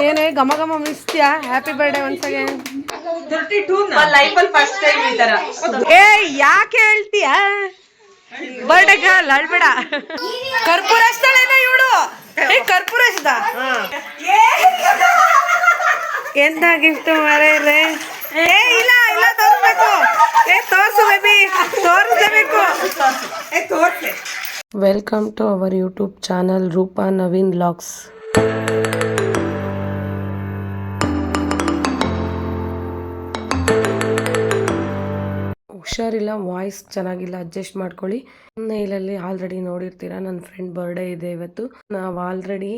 ಏನೇ ಘಮ ಘಮ ಮಿಸ್ತ್ಯಾ happy birthday once again 32 life ಅಲ್ಲಿ ಫಸ್ಟ್ ಟೈಮ್ ಈ ತರ. ಏ ಯಾಕೆ ಹೇಳ್ತೀಯ ಬರ್ಡೇ ಗರ್ಲ್ ಅಳ್ಬೇಡ. ಕರ್ಪೂರ ಹಚ್ತಾಳೇನೋ ಇವಳು. ಏ ಕರ್ಪೂರ ಹಚ್ದ ಎಂತ ಗಿಫ್ಟ್ ಮಾರೇ. ಏ ಇಲ್ಲ ಇಲ್ಲ ತೋರಿಸ್ಬೇಕು. ಏ ತೋರ್ಸು ಬೇಬಿ ತೋರಿಸ್ಲೇಬೇಕು. Welcome to our YouTube channel Roopa Naveen vlogs. ಹುಷಾರಿಲ್ಲ, ವಾಯ್ಸ್ ಚೆನ್ನಾಗಿಲ್ಲ, ಅಡ್ಜಸ್ಟ್ ಮಾಡ್ಕೊಳ್ಳಿ. ನೇಲಲ್ಲಿ ಆಲ್ರೆಡಿ ನೋಡಿರ್ತೀರ ನನ್ನ ಫ್ರೆಂಡ್ ಬರ್ಡೇ ಇದೆ ಇವತ್ತು. ನಾವು ಆಲ್ರೆಡಿ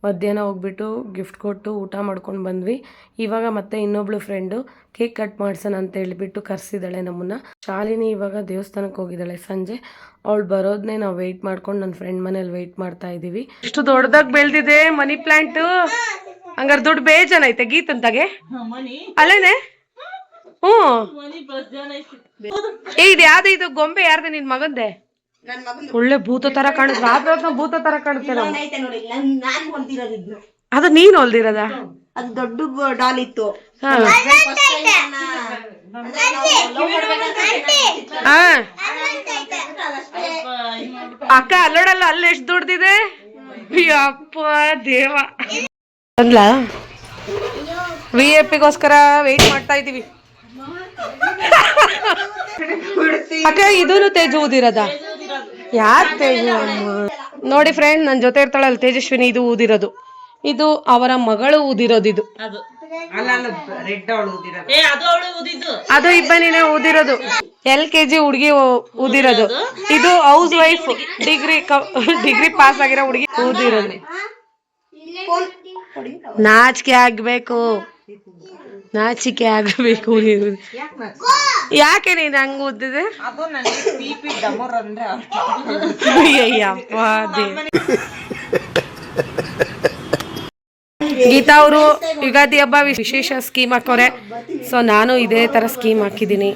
ಮಧ್ಯಾಹ್ನ ಹೋಗ್ಬಿಟ್ಟು ಗಿಫ್ಟ್ ಕೊಟ್ಟು ಊಟ ಮಾಡ್ಕೊಂಡು ಬಂದ್ವಿ. ಇವಾಗ ಮತ್ತೆ ಇನ್ನೊಬ್ಳು ಫ್ರೆಂಡು ಕೇಕ್ ಕಟ್ ಮಾಡ್ಸೋಣ ಅಂತ ಹೇಳ್ಬಿಟ್ಟು ಕರೆಸಿದ್ದಾಳೆ ನಮ್ಮನ್ನ. ಶಾಲಿನಿ ಇವಾಗ ದೇವಸ್ಥಾನಕ್ಕೆ ಹೋಗಿದ್ದಾಳೆ ಸಂಜೆ. ಅವಳು ಬರೋದನ್ನೇ ನಾವು ವೆಯ್ಟ್ ಮಾಡ್ಕೊಂಡು ನನ್ನ ಫ್ರೆಂಡ್ ಮನೇಲಿ ವೆಯ್ಟ್ ಮಾಡ್ತಾ ಇದ್ದೀವಿ. ಇಷ್ಟು ದೊಡ್ಡದಾಗಿ ಬೆಳೆದಿದೆ ಮನಿ ಪ್ಲಾಂಟ್. ಹಂಗಾರೆ ದುಡ್ಡು ಬೇಜಾನೈತೆ ಗೀತಂತಾಗೆ ಅಲ್ಲೇನೆ. ಇದು ಯಾವ್ದು ಇದು ಗೊಂಬೆ ಯಾರ್ದು ನಿನ್ ಮಗಂದೆ? ಒಳ್ಳೆ ಭೂತ ತರ ಕಾಣುತ್ತೆ. ರಾತ್ರಿ ಭೂತ ತರ ಕಾಣುತ್ತೆ. ಅದು ನೀನ್ ಹೊಲ್ದಿರದ? ಅದು ದೊಡ್ಡ ಡಾಲ್ ಇತ್ತು. ಅಕ್ಕ ಅಲ್ಲೋಡಲ್ಲ, ಅಲ್ಲಿ ಎಷ್ಟು ದುಡ್ದಿದೆ. ಅಪ್ಪ ದೇವ ಅಂದ್ಲ. VIP ಗೋಸ್ಕರ ವೆಯ್ಟ್ ಮಾಡ್ತಾ ಇದೀವಿ. ಅಕ್ಕ ಇದೂನು ತೇಜು ಊದಿರದ? ಯಾರ್ ತೇಜು? ನೋಡಿ ಫ್ರೆಂಡ್, ನನ್ ಜೊತೆ ಇರ್ತಾಳಲ್ಲ ತೇಜಸ್ವಿನಿ, ಇದು ಊದಿರೋದು. ಇದು ಅವರ ಮಗಳು ಊದಿರೋದು. ಇದು ಅದು ಇಬ್ಬನಿನೇ ಊದಿರೋದು. LKG ಹುಡುಗಿ ಊದಿರೋದು. ಇದು ಹೌಸ್ ವೈಫ್, ಡಿಗ್ರಿ ಪಾಸ್ ಆಗಿರೋ ಹುಡುಗಿ ಊದಿರೋದು. ನಾಚಿಕೆ ಆಗ್ಬೇಕು, ನಾಚಿಕೆ ಆಗಬೇಕು. ಯಾಕೆ ನೀನ್ ಹಂಗ ಓದಿದೆ? ಗೀತಾ ಅವರು ಯುಗಾದಿ ಹಬ್ಬ ವಿಶೇಷ ಸ್ಕೀಮ್ ಹಾಕೋರೆ. ಸೊ ನಾನು ಇದೇ ತರ ಸ್ಕೀಮ್ ಹಾಕಿದ್ದೀನಿ.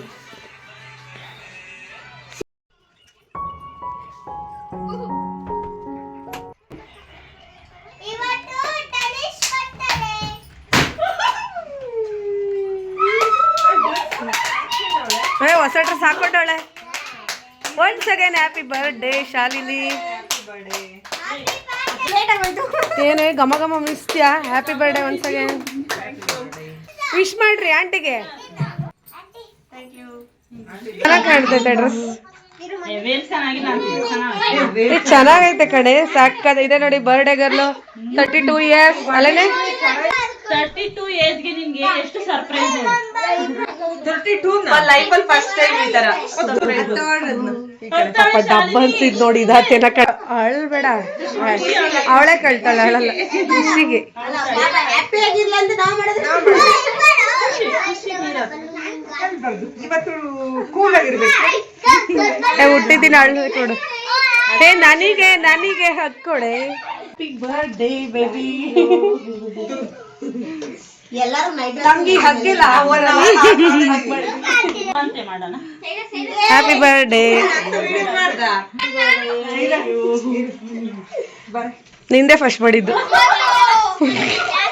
ಹೊಸ ಡ್ರೆಸ್ ಹಾಕೊಂಡವಳೆ. Once again happy birthday Shalini. ಏನೇ ಘಮ ಘಮ ಮಿಸ್ತ್ಯಾ happy birthday once again. Wish ಮಾಡ್ರಿ ಆಂಟಿಗೆ. ಚೆನ್ನಾಗಿ ಕಾಣ್ತೈತೆ ಡ್ರೆಸ್. ಚೆನ್ನಾಗೈತೆ ಕಣೆ, ಸಾಕದ ಇದೆ ನೋಡಿ. ಬರ್ಡೇ ಗರ್ಲು 32 ಇಯರ್ಸ್ ಅಲ್ಲೇನೆ. 32 ಏಜ್ಗೆ ನಿಮ್ಗೆ ಎಷ್ಟು ಸರ್ಪ್ರೈಸ್. 32 ಲೈಫ್ ಅಲ್ಲಿ ಫಸ್ಟ್ ಟೈಮ್ ಈ ತರ. ಡಬ್ಬ ಅನ್ಸಿದ್ ನೋಡಿ. ಇದಾತೇನ ಅಳ್ಬೇಡ, ಅವಳೇ ಕಳ್ತಾಳ, ಅಳಲ್ಲ ಖುಷಿಗೆ. ಹುಟ್ಟಿದಿನ ಅಳ್ದು ಕೊಡು. ಏ ನನಗೆ ಹಕ್ಕೊಡೆ. Birthday baby. ನಮ್ಗೆ ಹಗ್ಗಿಲ್ಲ. Happy birthday. ನಿಂದೆ ಫಸ್ಟ್ ಮಾಡಿದ್ದು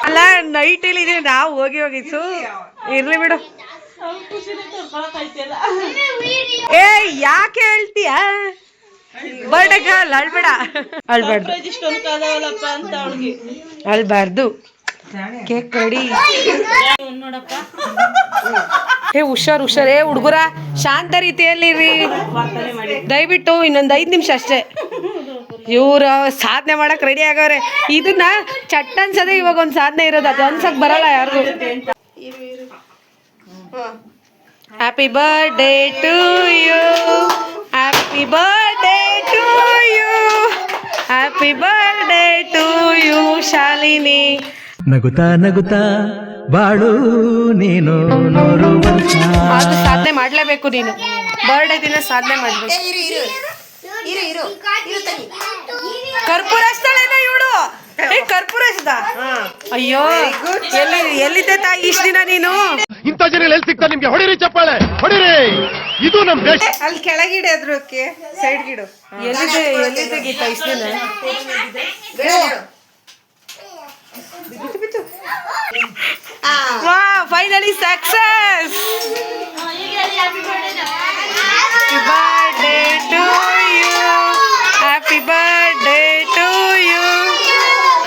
ಅಲ್ಲ. ನೈಟ್ ಇಲ್ಲಿ ಇದೀವಿ ನಾವು. ಹೋಗಿ ಇರ್ಲಿ ಬಿಡು. ಏ ಯಾಕೆ ಹೇಳ್ತೀಯ ಬರ್ಡೇ ಗರ್ಲ್ ಅಳ್ಬೇಡ. ಅಳ್ಬಾರ್ದು. Cake ready. ಏ ಹುಷಾರ್. ಏ ಹುಡುಗರ ಶಾಂತ ರೀತಿಯಲ್ಲಿ ದಯವಿಟ್ಟು ಇನ್ನೊಂದು 5 ನಿಮಿಷ ಅಷ್ಟೇ. ಇವ್ರ ಸಾಧನೆ ಮಾಡಕ್ ರೆಡಿ ಆಗವ್ರೆ. ಇದನ್ನ ಚಟ್ ಅನ್ಸದೆ ಇವಾಗ ಒಂದ್ ಸಾಧನೆ ಇರೋದು. ಅದು ಅನ್ಸಕ್ ಬರಲ್ಲ ಯಾರಿಗೂ. Happy birthday to you, happy birthday to you, happy birthday to you Shalini. ನಗುತ್ತಾ ನಗುತ್ತಾ ಬಾಳು ನೀನು 100 ವರ್ಷ. ಅದು ಸಾಧನೆ ಮಾಡ್ಲೇಬೇಕು ನೀನು. ಬರ್ಡೇ ದಿನ ಸಾಧನೆ ಮಾಡ್ಬೇಕು. ಕರ್ಪೂರ ಹಚ್ತಾಳೇನೋ ಇವಳು. ಏ ಕರ್ಪೂರ ಹಚ್ದ? ಅಯ್ಯೋ ಎಲ್ಲಿದ್ದೆ ತಾಯಿ ಇಷ್ಟ ದಿನ ನೀನು? ಇಂಥ ಜನ ಎಲ್ಲಿ ಸಿಗ್ತಾರೆ ನಿಮ್ಗೆ? ಹೊಡಿರಿ ಚಪ್ಪಾಳೆ ಹೊಡಿರಿ. ಇದು ನಮ್ ದೇಶ. ಅಲ್ಲಿ ಕೆಳಗಿಡೆ ಅದ್ರಕ್ಕೆ ಸೈಡ್ ಗಿಡು. ಎಲ್ಲಿದ್ದೆ ಗೀತಾ ಇಷ್ಟ ದಿನ? Finally success. Birthday to you, happy birthday to you,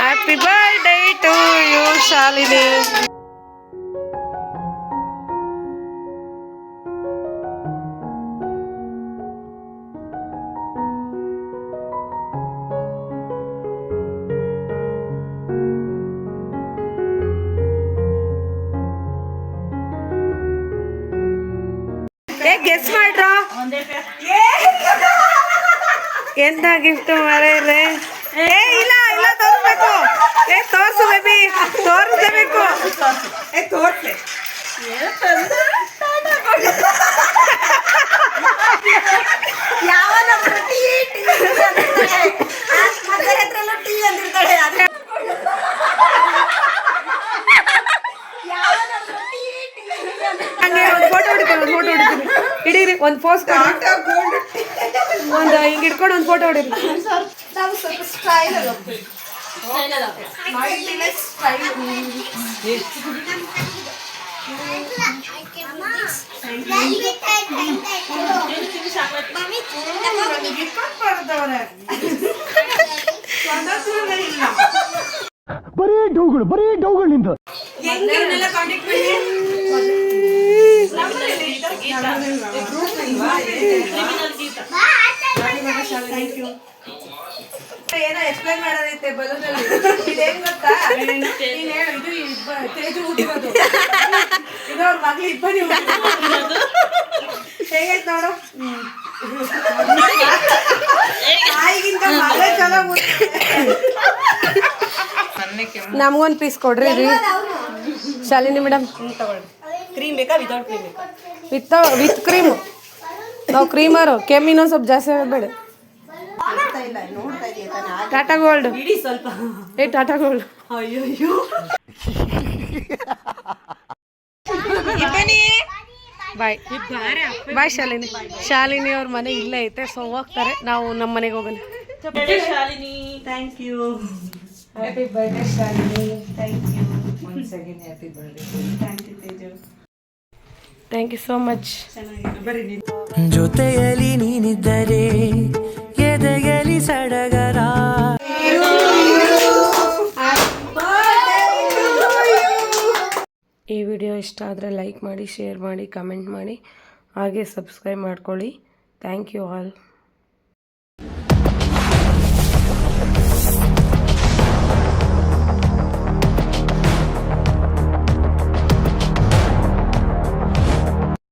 happy birthday to you Shalini. Guess ಮಾಡ್ರ ಎಂತ ಗಿಫ್ಟ್ ಮರೆಯಲೆ. ಇಲ್ಲ ಇಲ್ಲ ತೋರಿಸ್ಬೇಕು. ತೋರ್ಸು ಬೇಬಿ, ತೋರಿಸ್ಲೇಬೇಕು. ತೋರ್ಸೆ ಫೋಟೋ ಹೊಡಿತೀನಿ. ಹಿಡೀರಿ ಒಂದು ಪೋಸ್ ಒಂದು ಹಿಂಗೆ ಹಿಡ್ಕೊಂಡು ಒಂದು ಫೋಟೋ ಹೊಡೀರಿ. ಬರೀ ಡೌಗಳು ನಿಂದು. ಏನೋ ಎಕ್ಸ್ಪ್ಲೈನ್ ಮಾಡೋದೈತೆ ಬಲೂನಲ್ಲಿ. ಇದೇನ್ ಗೊತ್ತಾ, ನೀನ್ ಹೇಳು. ಇದು ತೇಜು ಹುಟ್ಟಿರೋದು, ಇದು ಅವ್ರ ಮಗ್ಳು ಇಬ್ಬನಿ ಹುಟ್ಟಿರೋದು. ಹೇಗೈತ್ ನೋಡು. ತಾಯಿಗಿಂತ ಮಗಳೇ ಚಲೋ. ನಮ್ಗೊಂದು ಪೀಸ್ ಕೊಡ್ರಿ ರೀ ಶಾಲಿನಿ ಮೇಡಮ್. ಕ್ರೀಮ್ ಬೇಕಾ ವಿತೌಟ್ ಕ್ರೀಮ್ ಬೇಕಾ? With cream. ನಾವು ಕ್ರೀಮರು, ಕೆಮ್ಮಿನೋ ಸ್ವಲ್ಪ ಜಾಸ್ತಿ ಆಗಬೇಡ. ಟಾಟಾ ಗೋಲ್ಡ್ ಸ್ವಲ್ಪ. ಟಾಟಾ ಗೋಲ್ಡ್. ಬಾಯ್ ಬಾಯ್ ಶಾಲಿನಿ. ಶಾಲಿನಿ ಅವ್ರ ಮನೆ ಇಲ್ಲೇ ಐತೆ, ಸೊ ಹೋಗ್ತಾರೆ. ನಾವು ನಮ್ಮ ಮನೆಗೆ ಹೋಗೋಣ. Shalini, thank you. Happy birthday Shalini. Thank you. Once again happy birthday. Thank you Teju. Thank you so much. ಜೊತೆಯಲ್ಲಿ ನೀನಿದ್ದರೆ ಎದೆಯಲ್ಲಿ ಸಡಗರ. ಈ ವಿಡಿಯೋ ಇಷ್ಟ ಆದರೆ ಲೈಕ್ ಮಾಡಿ, ಶೇರ್ ಮಾಡಿ, ಕಮೆಂಟ್ ಮಾಡಿ, ಹಾಗೆ ಸಬ್ಸ್ಕ್ರೈಬ್ ಮಾಡ್ಕೊಳ್ಳಿ. Thank you all.